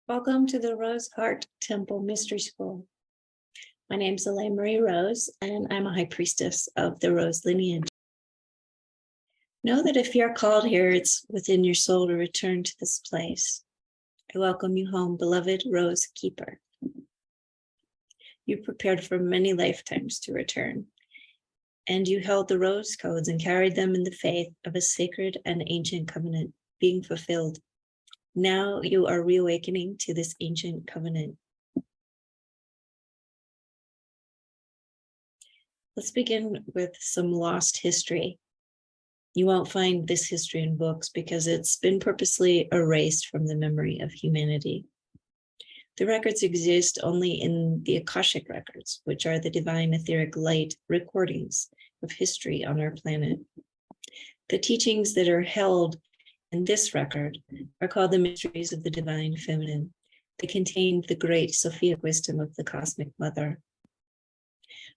Welcome to the Rose Heart Temple Mystery School. My name is Elaine Marie Rose, and I'm a High Priestess of the Rose Lineage. Know that if you're called here, it's within your soul to return to this place. I welcome you home, beloved Rose Keeper. You prepared for many lifetimes to return, and you held the Rose Codes and carried them in the faith of a sacred and ancient covenant being fulfilled. Now you are reawakening to this ancient covenant. Let's begin with some lost history. You won't find this history in books because it's been purposely erased from the memory of humanity. The records exist only in the Akashic records, which are the divine etheric light recordings of history on our planet. The teachings that are held in this record are called the mysteries of the divine feminine. They contain the great Sophic wisdom of the cosmic mother.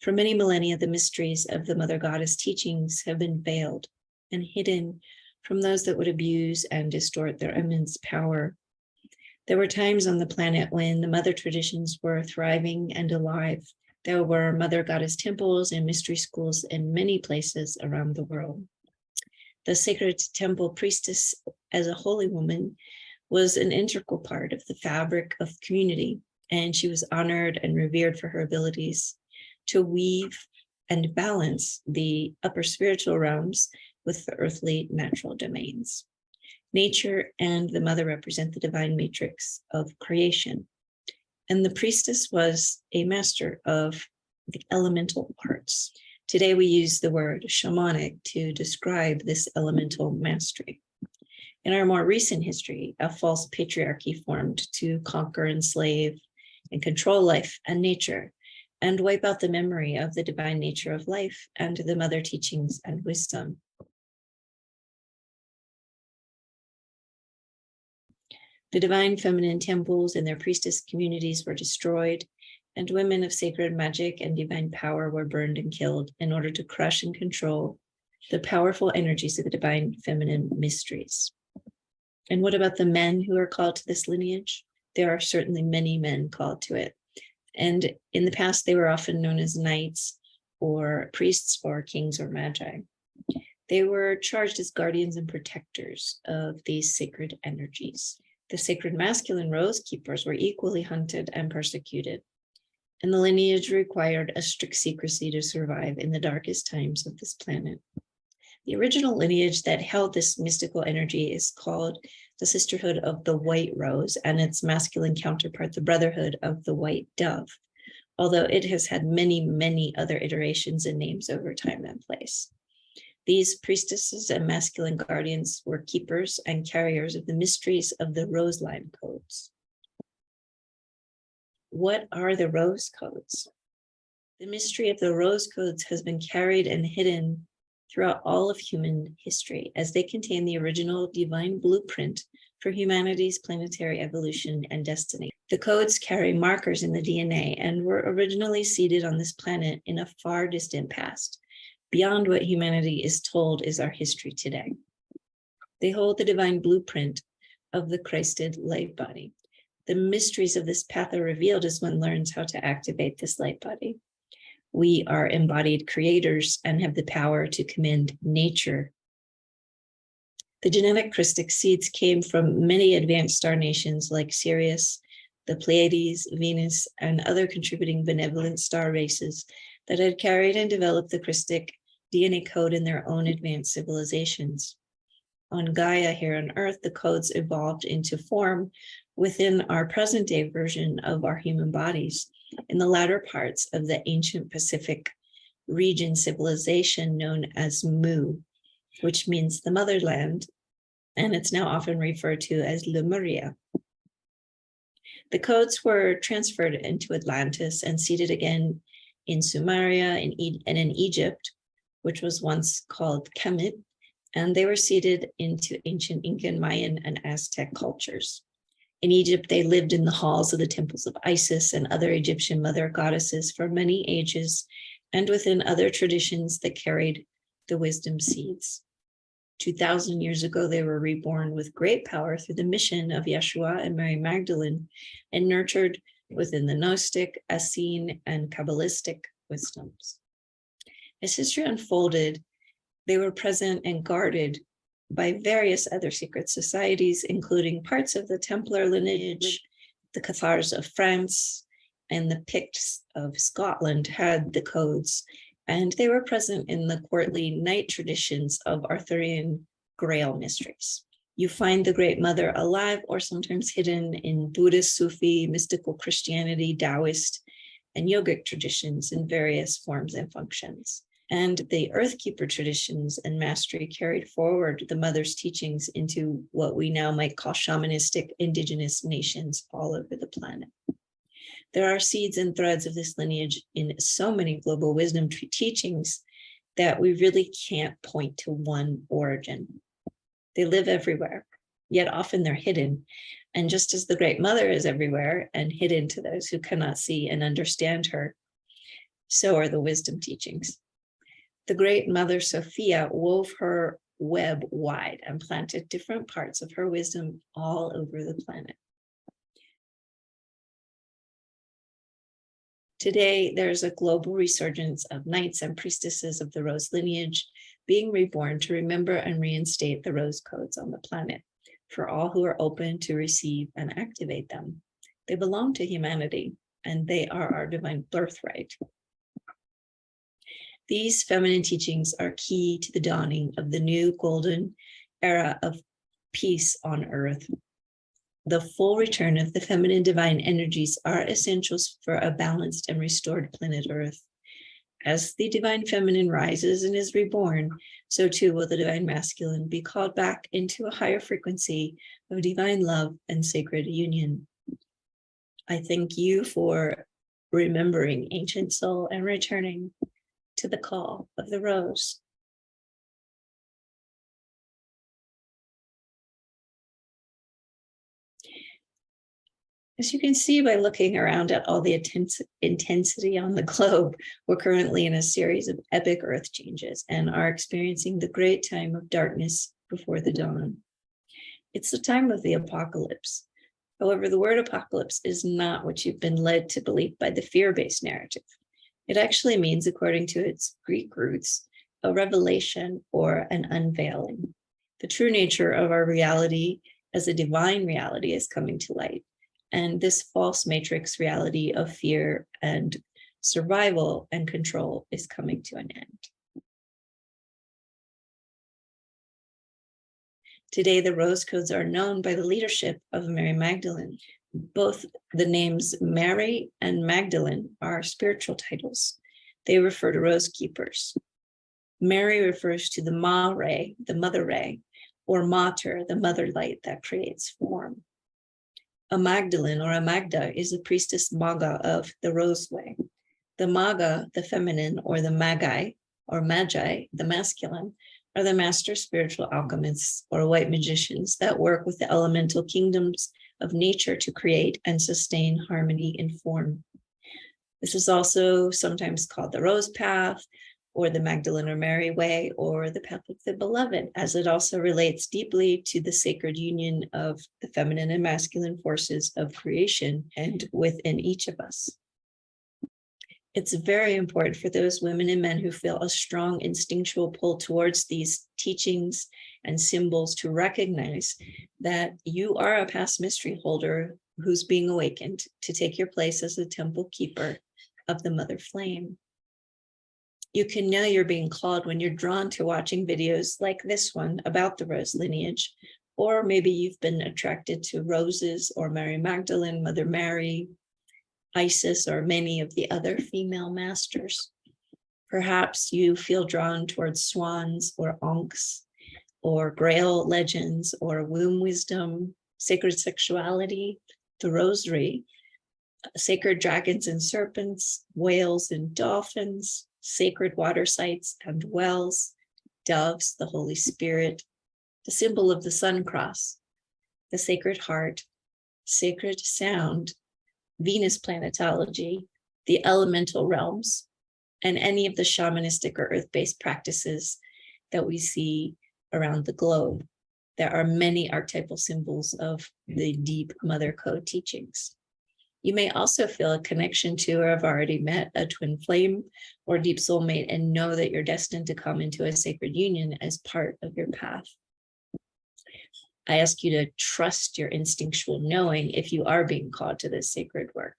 For many millennia, the mysteries of the mother goddess teachings have been veiled and hidden from those that would abuse and distort their immense power. There were times on the planet when the mother traditions were thriving and alive. There were mother goddess temples and mystery schools in many places around the world. The sacred temple priestess as a holy woman was an integral part of the fabric of community, and she was honored and revered for her abilities to weave and balance the upper spiritual realms with the earthly natural domains. Nature and the mother represent the divine matrix of creation, and the priestess was a master of the elemental arts. Today, we use the word shamanic to describe this elemental mastery. In our more recent history, a false patriarchy formed to conquer, enslave, and control life and nature, and wipe out the memory of the divine nature of life and the mother teachings and wisdom. The divine feminine temples and their priestess communities were destroyed, and women of sacred magic and divine power were burned and killed in order to crush and control the powerful energies of the divine feminine mysteries. And what about the men who are called to this lineage? There are certainly many men called to it. And in the past, they were often known as knights or priests or kings or magi. They were charged as guardians and protectors of these sacred energies. The sacred masculine rose keepers were equally hunted and persecuted, and the lineage required a strict secrecy to survive in the darkest times of this planet. The original lineage that held this mystical energy is called the Sisterhood of the White Rose, and its masculine counterpart, the Brotherhood of the White Dove, although it has had many, many other iterations and names over time and place. These priestesses and masculine guardians were keepers and carriers of the mysteries of the Rose Line codes. What are the Rose Codes? The mystery of the Rose Codes has been carried and hidden throughout all of human history, as they contain the original divine blueprint for humanity's planetary evolution and destiny. The codes carry markers in the DNA and were originally seeded on this planet in a far distant past, beyond what humanity is told is our history today. They hold the divine blueprint of the Christed light body. The mysteries of this path are revealed as one learns how to activate this light body. We are embodied creators and have the power to command nature. The genetic Christic seeds came from many advanced star nations like Sirius, the Pleiades, Venus, and other contributing benevolent star races that had carried and developed the Christic DNA code in their own advanced civilizations. On Gaia here on Earth, the codes evolved into form within our present day version of our human bodies in the latter parts of the ancient Pacific region civilization known as Mu, which means the motherland, and it's now often referred to as Lemuria. The codes were transferred into Atlantis and seeded again in Sumeria and in Egypt, which was once called Kemet, and they were seeded into ancient Incan, Mayan, and Aztec cultures. In Egypt, they lived in the halls of the temples of Isis and other Egyptian mother goddesses for many ages, and within other traditions that carried the wisdom seeds. 2,000 years ago, they were reborn with great power through the mission of Yeshua and Mary Magdalene, and nurtured within the Gnostic, Essene, and Kabbalistic wisdoms. As history unfolded, they were present and guarded by various other secret societies, including parts of the Templar lineage. The Cathars of France and the Picts of Scotland had the codes, and they were present in the courtly knight traditions of Arthurian Grail mysteries. You find the Great Mother alive or sometimes hidden in Buddhist, Sufi, mystical Christianity, Taoist, and yogic traditions in various forms and functions. And the Earthkeeper traditions and mastery carried forward the Mother's teachings into what we now might call shamanistic indigenous nations all over the planet. There are seeds and threads of this lineage in so many global wisdom teachings that we really can't point to one origin. They live everywhere, yet often they're hidden. And just as the Great Mother is everywhere and hidden to those who cannot see and understand her, so are the wisdom teachings. The Great Mother Sophia wove her web wide and planted different parts of her wisdom all over the planet. Today, there's a global resurgence of knights and priestesses of the Rose lineage being reborn to remember and reinstate the Rose codes on the planet for all who are open to receive and activate them. They belong to humanity, and they are our divine birthright. These feminine teachings are key to the dawning of the new golden era of peace on earth. The full return of the feminine divine energies are essentials for a balanced and restored planet Earth. As the divine feminine rises and is reborn, so too will the divine masculine be called back into a higher frequency of divine love and sacred union. I thank you for remembering ancient soul and returning to the call of the rose. As you can see by looking around at all the intensity on the globe, we're currently in a series of epic earth changes and are experiencing the great time of darkness before the dawn. It's the time of the apocalypse. However, the word apocalypse is not what you've been led to believe by the fear-based narrative. It actually means, according to its Greek roots, a revelation or an unveiling. The true nature of our reality as a divine reality is coming to light. And this false matrix reality of fear and survival and control is coming to an end. Today, the Rose codes are known by the leadership of Mary Magdalene. Both the names Mary and Magdalene are spiritual titles. They refer to rose keepers. Mary refers to the Ma ray, the mother ray, or Mater, the mother light that creates form. A Magdalene or a Magda is a priestess Maga of the Rose way. The Maga, the feminine, or the Magi, or Magi, the masculine, are the master spiritual alchemists or white magicians that work with the elemental kingdoms of nature to create and sustain harmony in form. This is also sometimes called the Rose Path, or the Magdalene or Mary way, or the path of the beloved, as it also relates deeply to the sacred union of the feminine and masculine forces of creation and within each of us. It's very important for those women and men who feel a strong instinctual pull towards these teachings and symbols to recognize that you are a past mystery holder who's being awakened to take your place as the temple keeper of the mother flame. You can know you're being called when you're drawn to watching videos like this one about the Rose lineage, or maybe you've been attracted to roses or Mary Magdalene, Mother Mary, Isis, or many of the other female masters. Perhaps you feel drawn towards swans or onks, or Grail legends, or womb wisdom, sacred sexuality, the rosary, sacred dragons and serpents, whales and dolphins, sacred water sites and wells, doves, the Holy Spirit, the symbol of the sun cross, the Sacred Heart, sacred sound, Venus planetology, the elemental realms, and any of the shamanistic or earth-based practices that we see around the globe. There are many archetypal symbols of the deep Mother Code teachings. You may also feel a connection to or have already met a twin flame or deep soulmate and know that you're destined to come into a sacred union as part of your path. I ask you to trust your instinctual knowing if you are being called to this sacred work.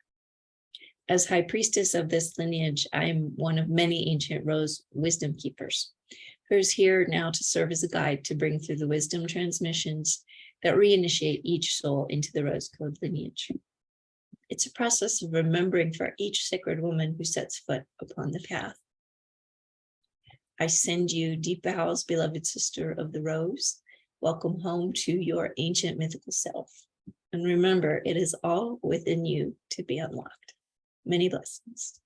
As High Priestess of this lineage, I am one of many ancient Rose wisdom keepers who's here now to serve as a guide to bring through the wisdom transmissions that reinitiate each soul into the RoseCode lineage. It's a process of remembering for each sacred woman who sets foot upon the path. I send you deep vows, beloved sister of the Rose. Welcome home to your ancient mythical self. And remember, it is all within you to be unlocked. Many blessings.